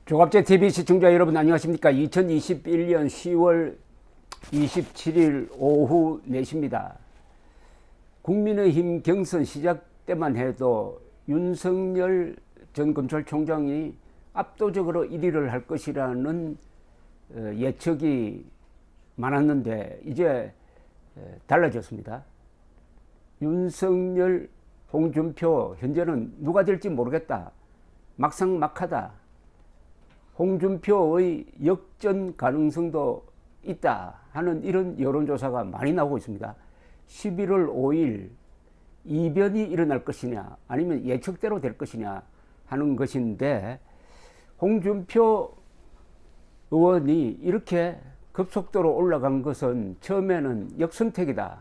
조갑제 TV 시청자 여러분 안녕하십니까? 2021년 10월 27일 오후 4시입니다. 국민의힘 경선 시작 때만 해도 윤석열 전 검찰총장이 압도적으로 1위를 할 것이라는 예측이 많았는데 이제 달라졌습니다. 윤석열, 홍준표 현재는 누가 될지 모르겠다. 막상막하다. 홍준표의 역전 가능성도 있다 하는 이런 여론조사가 많이 나오고 있습니다. 11월 5일 이변이 일어날 것이냐 아니면 예측대로 될 것이냐 하는 것인데, 홍준표 의원이 이렇게 급속도로 올라간 것은 처음에는 역선택이다.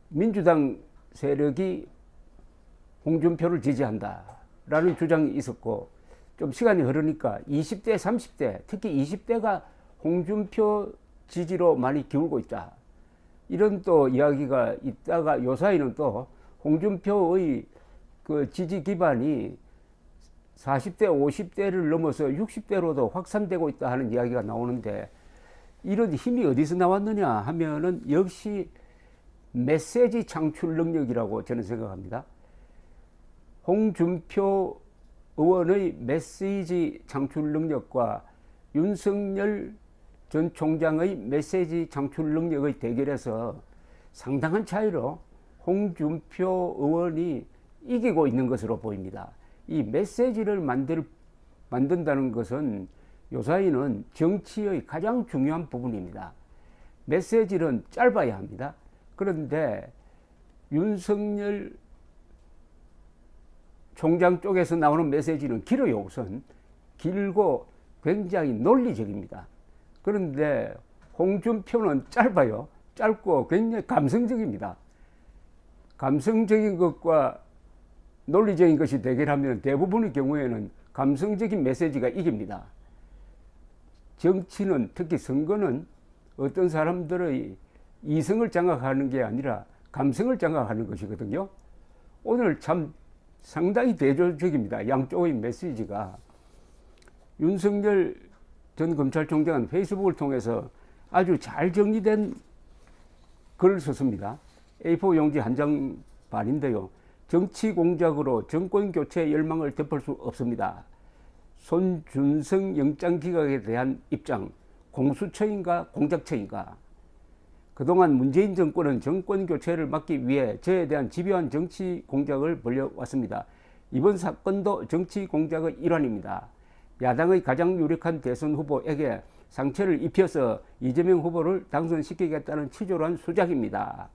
민주당 세력이 홍준표를 지지한다 라는 주장이 있었고, 좀 시간이 흐르니까 20대, 30대, 특히 20대가 홍준표 지지로 많이 기울고 있다. 이런 또 이야기가 있다가 요 사이는 또 홍준표의 그 지지 기반이 40대, 50대를 넘어서 60대로도 확산되고 있다 하는 이야기가 나오는데, 이런 힘이 어디서 나왔느냐 하면은 역시 메시지 창출 능력이라고 저는 생각합니다. 홍준표 의원의 메시지 창출 능력과 윤석열 전 총장의 메시지 창출 능력의 대결에서 상당한 차이로 홍준표 의원이 이기고 있는 것으로 보입니다. 이 메시지를 만든다는 것은 요사이는 정치의 가장 중요한 부분입니다. 메시지는 짧아야 합니다. 그런데 윤석열 총장 쪽에서 나오는 메시지는 길어요. 우선 길고 굉장히 논리적입니다. 그런데 홍준표는 짧아요. 짧고 굉장히 감성적입니다. 감성적인 것과 논리적인 것이 대결하면 대부분의 경우에는 감성적인 메시지가 이깁니다. 정치는, 특히 선거는 어떤 사람들의 이성을 장악하는 게 아니라 감성을 장악하는 것이거든요. 오늘 참 상당히 대조적입니다. 양쪽의 메시지가. 윤석열 전 검찰총장은 페이스북을 통해서 아주 잘 정리된 글을 썼습니다. A4 용지 한 장 반인데요. 정치 공작으로 정권 교체 열망을 덮을 수 없습니다. 손준성 영장 기각에 대한 입장, 공수처인가 공작처인가. 그동안 문재인 정권은 정권 교체를 막기 위해 저에 대한 집요한 정치 공작을 벌여왔습니다. 이번 사건도 정치 공작의 일환입니다. 야당의 가장 유력한 대선 후보에게 상처를 입혀서 이재명 후보를 당선시키겠다는 치졸한 수작입니다.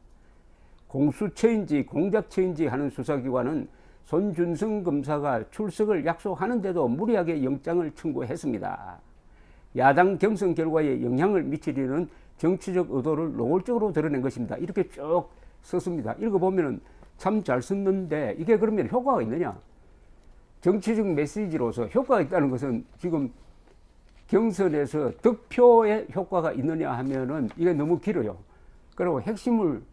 공수처인지 공작처인지 하는 수사기관은 손준성 검사가 출석을 약속하는데도 무리하게 영장을 청구했습니다. 야당 경선 결과에 영향을 미치려는 정치적 의도를 노골적으로 드러낸 것입니다. 이렇게 쭉 썼습니다. 읽어보면 참 잘 썼는데 이게 그러면 효과가 있느냐? 정치적 메시지로서 효과가 있다는 것은 지금 경선에서 득표에 효과가 있느냐 하면은 이게 너무 길어요. 그리고 핵심을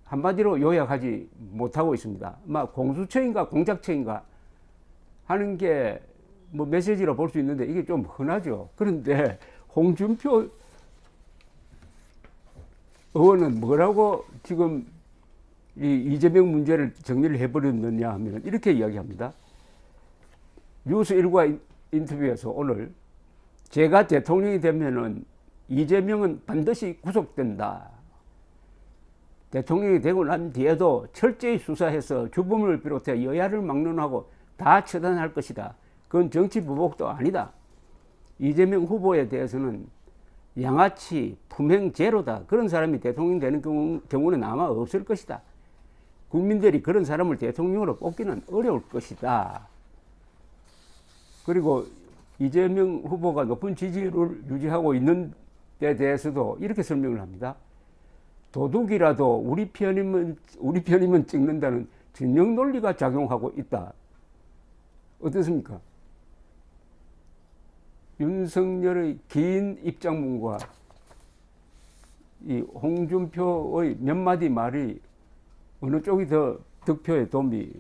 한마디로 요약하지 못하고 있습니다. 막 공수처인가 공작처인가 하는 게 뭐 메시지로 볼 수 있는데 이게 좀 흔하죠. 그런데 홍준표 의원은 뭐라고 지금 이 이재명 문제를 정리를 해버렸느냐 하면 이렇게 이야기합니다. 뉴스 1과 인터뷰에서 오늘 제가 대통령이 되면은 이재명은 반드시 구속된다. 대통령이 되고 난 뒤에도 철저히 수사해서 주범을 비롯해 여야를 막론하고 다 처단할 것이다. 그건 정치 보복도 아니다. 이재명 후보에 대해서는 양아치, 품행 제로다. 그런 사람이 대통령 되는 경우는 아마 없을 것이다. 국민들이 그런 사람을 대통령으로 뽑기는 어려울 것이다. 그리고 이재명 후보가 높은 지지율을 유지하고 있는 데 대해서도 이렇게 설명을 합니다. 도둑이라도 우리 편이면 찍는다는 진영 논리가 작용하고 있다. 어떻습니까? 윤석열의 긴 입장문과 이 홍준표의 몇 마디 말이 어느 쪽이 더 득표에 도움이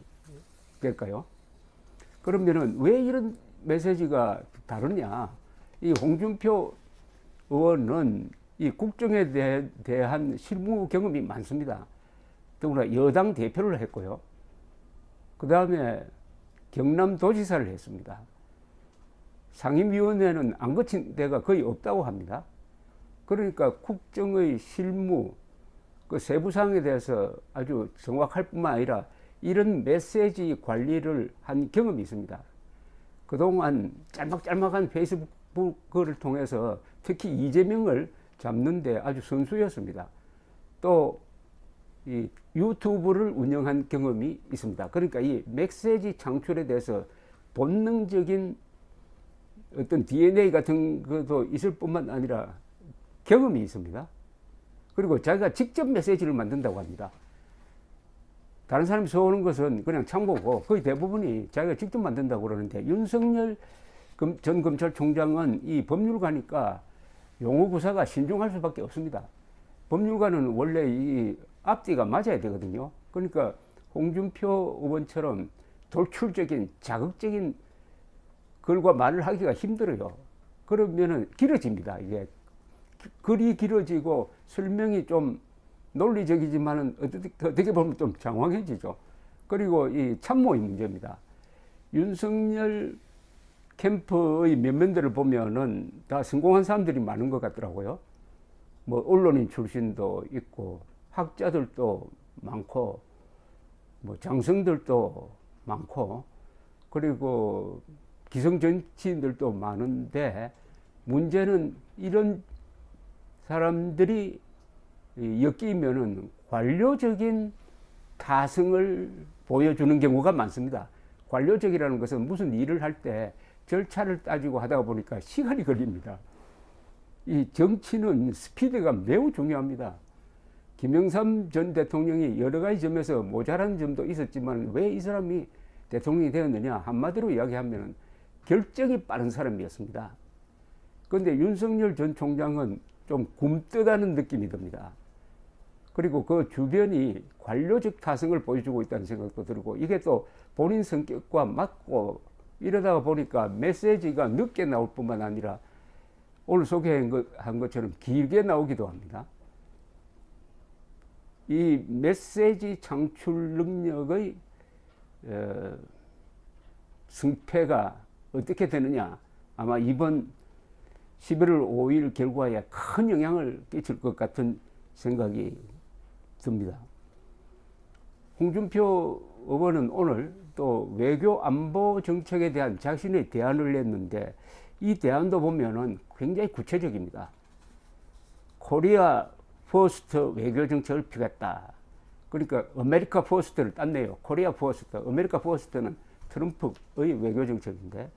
될까요? 그러면은 왜 이런 메시지가 다르냐? 이 홍준표 의원은 이 국정에 대한 실무 경험이 많습니다. 더구나 여당 대표를 했고요. 그 다음에 경남도지사를 했습니다. 상임위원회는 안 거친 데가 거의 없다고 합니다. 그러니까 국정의 실무, 그 세부사항에 대해서 아주 정확할 뿐만 아니라 이런 메시지 관리를 한 경험이 있습니다. 그동안 짤막짤막한 페이스북을 통해서 특히 이재명을 잡는데 아주 선수였습니다. 또 이 유튜브를 운영한 경험이 있습니다. 그러니까 이 메시지 창출에 대해서 본능적인 어떤 DNA 같은 것도 있을 뿐만 아니라 경험이 있습니다. 그리고 자기가 직접 메시지를 만든다고 합니다. 다른 사람이 써오는 것은 그냥 참고고 거의 대부분이 자기가 직접 만든다고 그러는데, 윤석열 전 검찰총장은 이 법률가니까 용어 구사가 신중할 수밖에 없습니다. 법률가는 원래 이 앞뒤가 맞아야 되거든요. 그러니까 홍준표 의원처럼 돌출적인 자극적인 글과 말을 하기가 힘들어요. 그러면은 길어집니다. 이게 글이 길어지고 설명이 좀 논리적이지만은 어떻게 보면 좀 장황해지죠. 그리고 이 참모의 문제입니다. 윤석열 캠프의 면면들을 보면은 다 성공한 사람들이 많은 것 같더라고요. 뭐 언론인 출신도 있고 학자들도 많고 뭐 장성들도 많고 그리고 기성 정치인들도 많은데, 문제는 이런 사람들이 엮이면은 관료적인 타성을 보여주는 경우가 많습니다. 관료적이라는 것은 무슨 일을 할 때 절차를 따지고 하다 보니까 시간이 걸립니다. 이 정치는 스피드가 매우 중요합니다. 김영삼 전 대통령이 여러 가지 점에서 모자란 점도 있었지만 왜 이 사람이 대통령이 되었느냐? 한마디로 이야기하면 결정이 빠른 사람이었습니다. 그런데 윤석열 전 총장은 좀 굼뜨다는 느낌이 듭니다. 그리고 그 주변이 관료적 타성을 보여주고 있다는 생각도 들고, 이게 또 본인 성격과 맞고 이러다가 보니까 메시지가 늦게 나올 뿐만 아니라 오늘 소개한 것처럼 길게 나오기도 합니다. 이 메시지 창출 능력의 승패가 어떻게 되느냐, 아마 이번 11월 5일 결과에 큰 영향을 끼칠 것 같은 생각이 듭니다. 홍준표 의원은 오늘 또 외교 안보 정책에 대한 자신의 대안을 냈는데, 이 대안도 보면은 굉장히 구체적입니다. 코리아 퍼스트 외교 정책을 펴겠다. 그러니까 아메리카 퍼스트를 땄네요. 코리아 퍼스트. 아메리카 퍼스트는 트럼프의 외교 정책인데,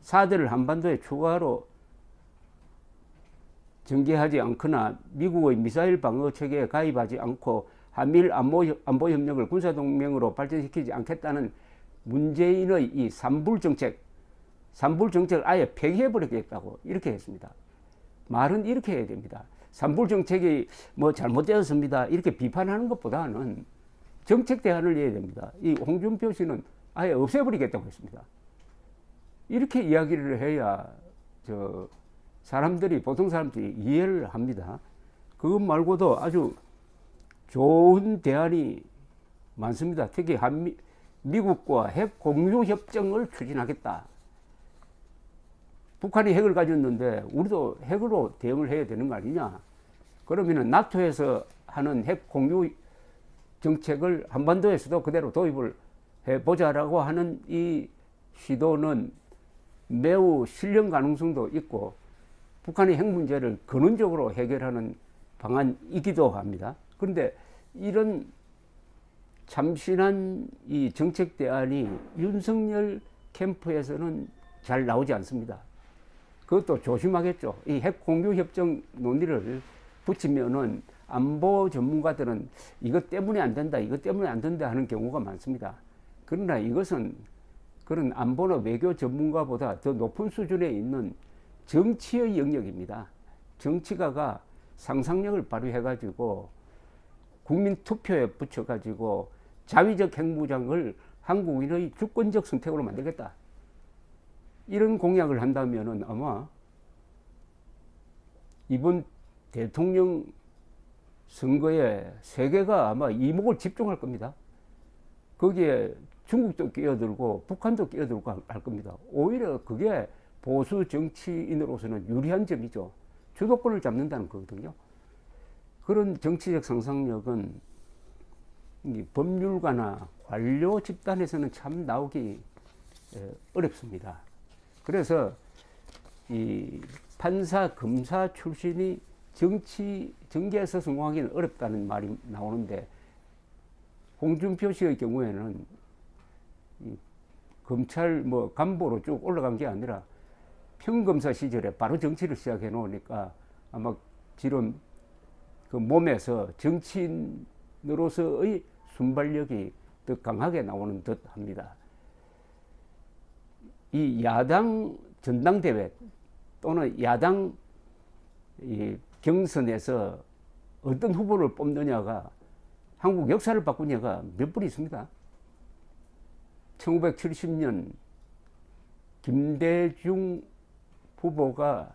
사드를 한반도에 추가로 전개하지 않거나 미국의 미사일 방어 체계에 가입하지 않고 한미일 안보 협력을 군사동맹으로 발전시키지 않겠다는 문재인의 이 삼불 정책을 아예 폐기해버리겠다고 이렇게 했습니다. 말은 이렇게 해야 됩니다. 삼불 정책이 뭐 잘못되었습니다 이렇게 비판하는 것보다는 정책 대안을 내야 됩니다. 이 홍준표 씨는 아예 없애버리겠다고 했습니다. 이렇게 이야기를 해야 보통 사람들이 이해를 합니다. 그것 말고도 아주 좋은 대안이 많습니다. 특히 미국과 핵 공유 협정을 추진하겠다. 북한이 핵을 가졌는데 우리도 핵으로 대응을 해야 되는 거 아니냐. 그러면은 나토에서 하는 핵 공유 정책을 한반도에서도 그대로 도입을 해보자라고 하는 이 시도는 매우 실현 가능성도 있고 북한의 핵 문제를 근원적으로 해결하는 방안이기도 합니다. 그런데 이런 참신한 이 정책 대안이 윤석열 캠프에서는 잘 나오지 않습니다. 그것도 조심하겠죠. 이 핵 공유 협정 논의를 붙이면은 안보 전문가들은 이것 때문에 안 된다, 이것 때문에 안 된다 하는 경우가 많습니다. 그러나 이것은 그런 안보나 외교 전문가보다 더 높은 수준에 있는 정치의 영역입니다. 정치가가 상상력을 발휘해가지고 국민 투표에 붙여가지고 자위적 핵무장을 한국인의 주권적 선택으로 만들겠다. 이런 공약을 한다면은 아마 이번 대통령 선거에 세계가 아마 이목을 집중할 겁니다. 거기에 중국도 끼어들고 북한도 끼어들고 할 겁니다. 오히려 그게 보수 정치인으로서는 유리한 점이죠. 주도권을 잡는다는 거거든요. 그런 정치적 상상력은 이 법률가나 관료 집단에서는 참 나오기 어렵습니다. 그래서 이 판사, 검사 출신이 정계에서 성공하기는 어렵다는 말이 나오는데, 홍준표 씨의 경우에는 이 검찰 간부로 쭉 올라간 게 아니라 평검사 시절에 바로 정치를 시작해 놓으니까 아마 지금 그 몸에서 정치인으로서의 순발력이 더 강하게 나오는 듯 합니다. 이 야당 전당대회 또는 야당 이 경선에서 어떤 후보를 뽑느냐가 한국 역사를 바꾼 예가 몇 번 있습니다. 1970년 김대중 후보가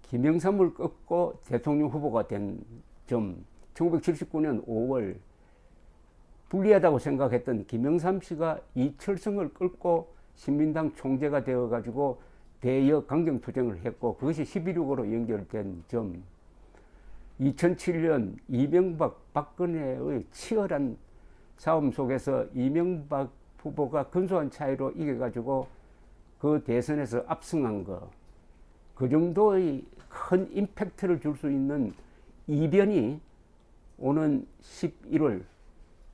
김영삼을 꺾고 대통령 후보가 된 점, 1979년 5월 불리하다고 생각했던 김영삼 씨가 이철성을 끌고 신민당 총재가 되어가지고 대여 강경투쟁을 했고, 그것이 11.6으로 연결된 점, 2007년 이명박 박근혜의 치열한 싸움 속에서 이명박 후보가 근소한 차이로 이겨가지고 그 대선에서 압승한 거, 그 정도의 큰 임팩트를 줄 수 있는 이변이 오는 11월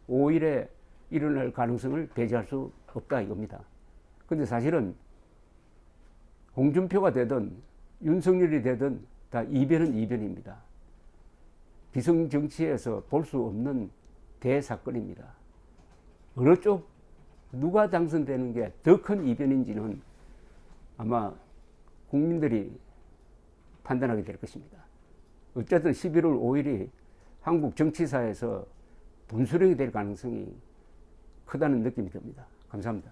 5일에 일어날 가능성을 배제할 수 없다 이겁니다. 근데 사실은 홍준표가 되든 윤석열이 되든 다 이변은 이변입니다. 기성정치에서 볼 수 없는 대사건입니다. 어느 쪽 누가 당선되는 게 더 큰 이변인지는 아마 국민들이 판단하게 될 것입니다. 어쨌든 11월 5일이 한국 정치사에서 분수령이 될 가능성이 크다는 느낌이 듭니다. 감사합니다.